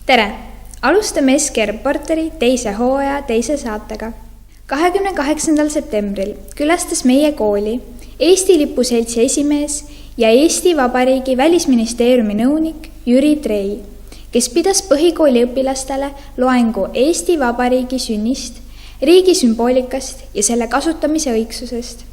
Tere! Alustame SK Reporteri teise hooaja teise saatega. 28. septembril külastas meie kooli Eesti Lipuseltsi esimees ja Eesti Vabariigi Välisministeeriumi nõunik Jüri Trei, kes pidas põhikooli õpilastele loengu Eesti Vabariigi sünnist, riigi sümboolikast ja selle kasutamise õigsusest.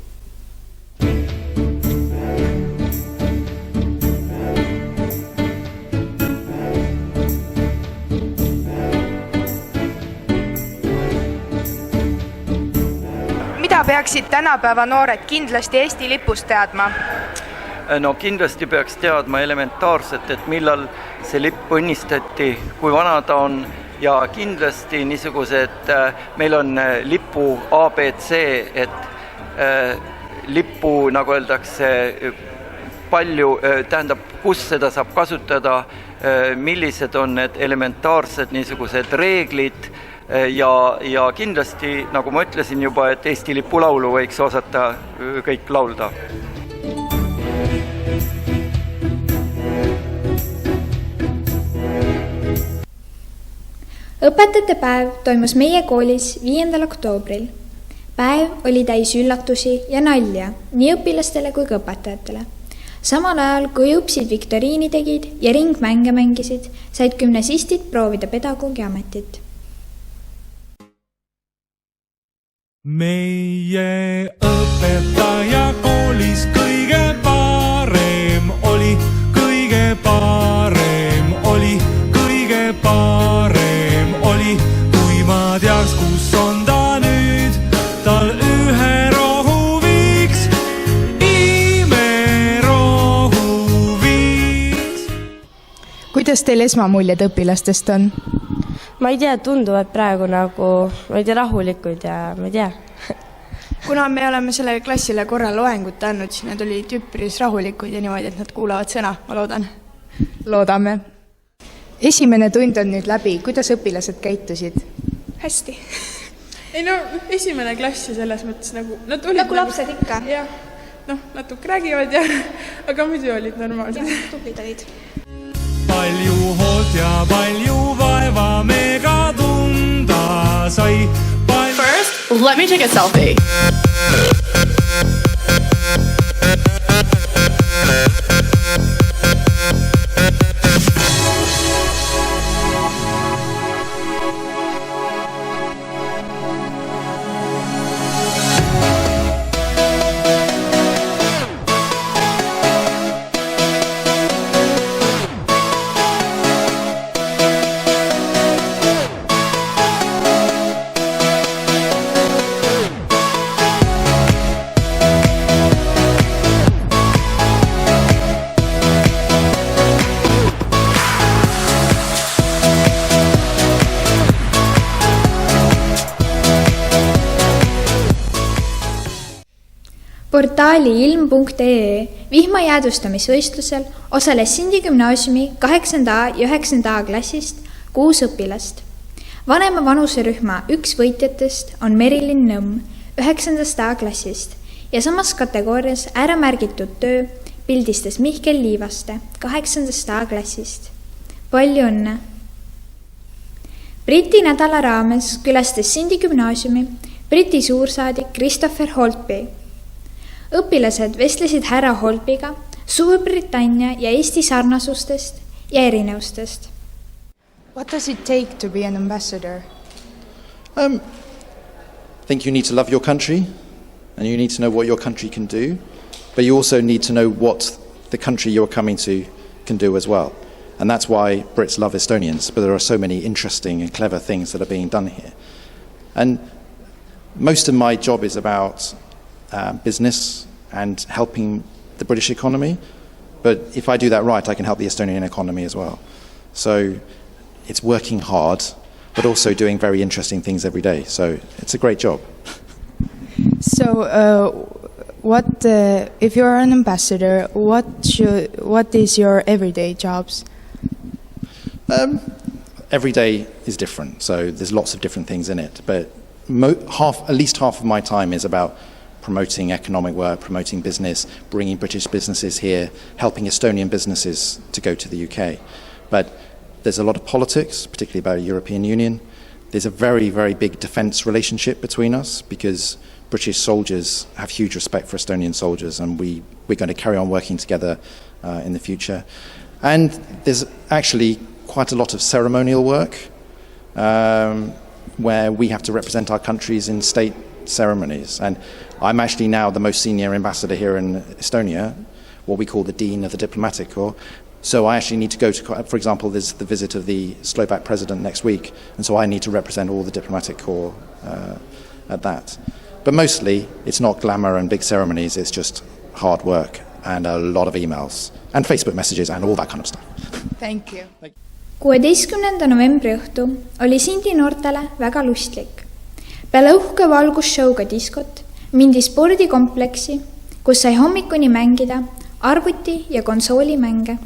Mida peaksid tänapäeva noored kindlasti Eesti lipust teadma? No kindlasti peaks teadma elementaarselt, et millal see lipp õnnistati, kui vana ta on ja kindlasti niisugused, meil on lipu ABC, et lipu, nagu öeldakse, palju, tähendab, kus seda saab kasutada, millised on need elementaarsed niisugused reeglid ja kindlasti, nagu ma ütlesin juba, et Eesti lipulaulu võiks osata kõik laulda. Õpetajate päev toimus meie koolis 5. oktoobril. Päev oli täis üllatusi ja nalja nii õpilastele kui ka õpetajatele. Samal ajal, kui õpsid viktoriini tegid ja ringmänge mängisid, said gümnasistid proovida pedagoogi ametit. Meie õpetaja koolis kõige parem oli, kõige parem oli, kõige parem oli. Kui ma teaks, kus on ta nüüd, tal ühe rohu viiks, imerohu viiks. Kuidas teil esmamuljed õpilastest on? Ma ei tea, tunduvad praegu nagu, ma ei tea, rahulikud ja ma ei tea. Kuna me oleme sellele klassile korra loengut andnud, siis need olid üpris rahulikud ja niimoodi, et nad kuulavad sõna, ma loodan. Loodame. Esimene tund on nüüd läbi. Kuidas õpilased käitusid? Hästi. Ei no, esimene klass ja selles mõttes nagu... Nagu lapsed ikka. Jah, natuke räägivad ja... Aga muidu olid normaalsed. Ja, tublid olid. Palju hoolt ja palju vaeva mega tunda sai. First, let me take a selfie. Portaali ilm.ee vihmajäädustamisvõistlusel osales Sindi gümnaasiumi 8. ja 9. klassist 6 õpilast. Vanema vanuserühma üks võitjatest on Merilin Nõmm 9. klassist ja samas kategoorias ära märgitud töö pildistas Mihkel Liivaste 8. klassist. Palju õnne! Briti nädala raames külastas Sindi gümnaasiumi Briti suursaadik Christopher Holtby. Õpilased vestlesid härra Holtbyga Suurbritannia ja Eesti sarnasustest ja erinevustest. What does it take to be an ambassador? I think you need to love your country and you need to know what your country can do, but you also need to know what the country you're coming to can do as well. And that's why Brits love Estonians, but there are so many interesting and clever things that are being done here. And most of my job is about business and helping the British economy, but if I do that right, I can help the Estonian economy as well. So it's working hard, but also doing very interesting things every day. So it's a great job. So if you're an ambassador, what is your everyday jobs? Every day is different, so there's lots of different things in it, but at least half of my time is about promoting economic work, promoting business, bringing British businesses here, helping Estonian businesses to go to the UK. But there's a lot of politics, particularly about the European Union. There's a very, very big defence relationship between us because British soldiers have huge respect for Estonian soldiers, and we're going to carry on working together in the future. And there's actually quite a lot of ceremonial work where we have to represent our countries in state ceremonies. And I'm actually now the most senior ambassador here in Estonia, what we call the Dean of the Diplomatic Corps. So I actually need to go to, for example, there's the visit of the Slovak president next week, and so I need to represent all the diplomatic corps at that. But mostly, it's not glamour and big ceremonies, it's just hard work and a lot of emails and Facebook messages and all that kind of stuff. Thank you. 16. novembri õhtu oli Sindi noortele väga lustlik. Peale uhke valgusshowga diskot mindi spordikompleksi, kus sai hommikuni mängida arvuti- ja konsoolimänge.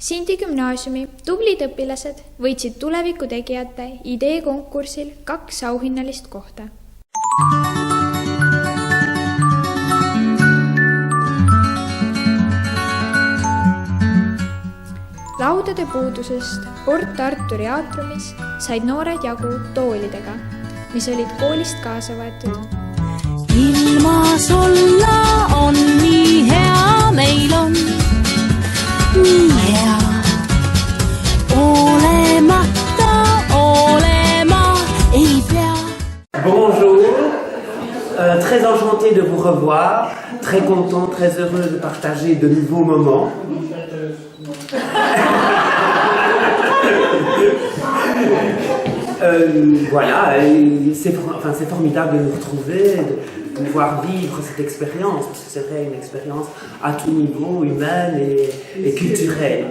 Sindi gümnaasiumi tublid õpilased võitsid tulevikutegijate ideekonkursil 2 auhinnalist kohta. Laudade puudusest Port Arturi aatriumis said noored jagu toolidega, mis olid koolist kaasa võetud. Ilmas olla on nii hea, meil on nii hea. Olemata olema ei pea. Bonjour, très enchanté de vous revoir, très content, très heureux de partager de nouveaux moments. Voilà, c'est formidable de nous retrouver, de pouvoir vivre cette expérience, parce que c'est vrai, une expérience à tout niveau, humaine et culturelle.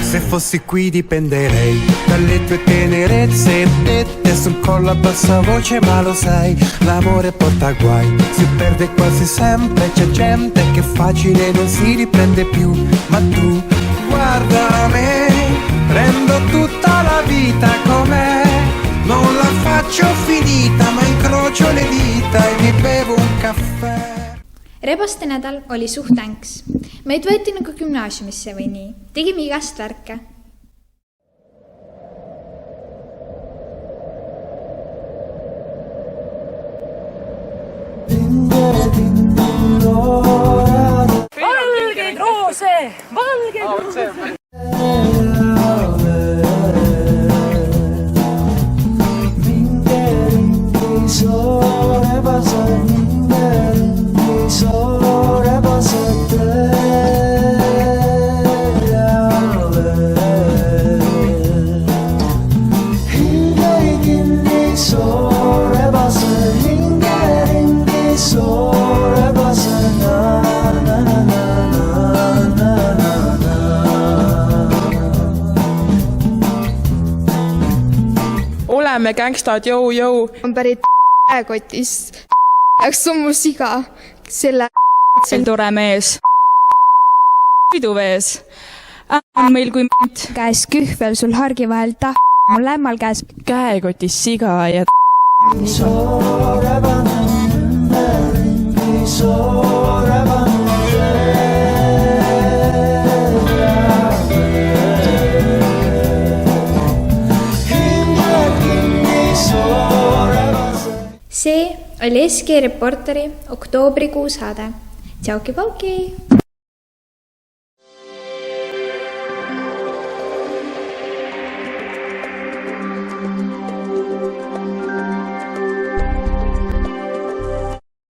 Se fossi qui dipenderei dalle tue tenerezze dette sul collo a bassa voce, ma lo sai, l'amore porta guai, si perde quasi sempre, c'è gente che facile non si riprende più, ma tu guarda me, prendo tutta la vita com'è, non la faccio finita, ma incrocio le dita e mi bevo un caffè. Rebaste nädal oli suht änks. Meid võeti nagu gümnaasiumisse või nii. Tegime igast värke. Valgeid roose! Valgeid roose! Oleme gängstad, jõu. On pärit käekotis, läks summu siga, selle tore mees. Piduvees. On meil kui käes kühvel sul hargi vahel mul lämmal käes käekotis siga ja See oli SK Reporteri oktoobrikuu saade. Tšauki-pauki!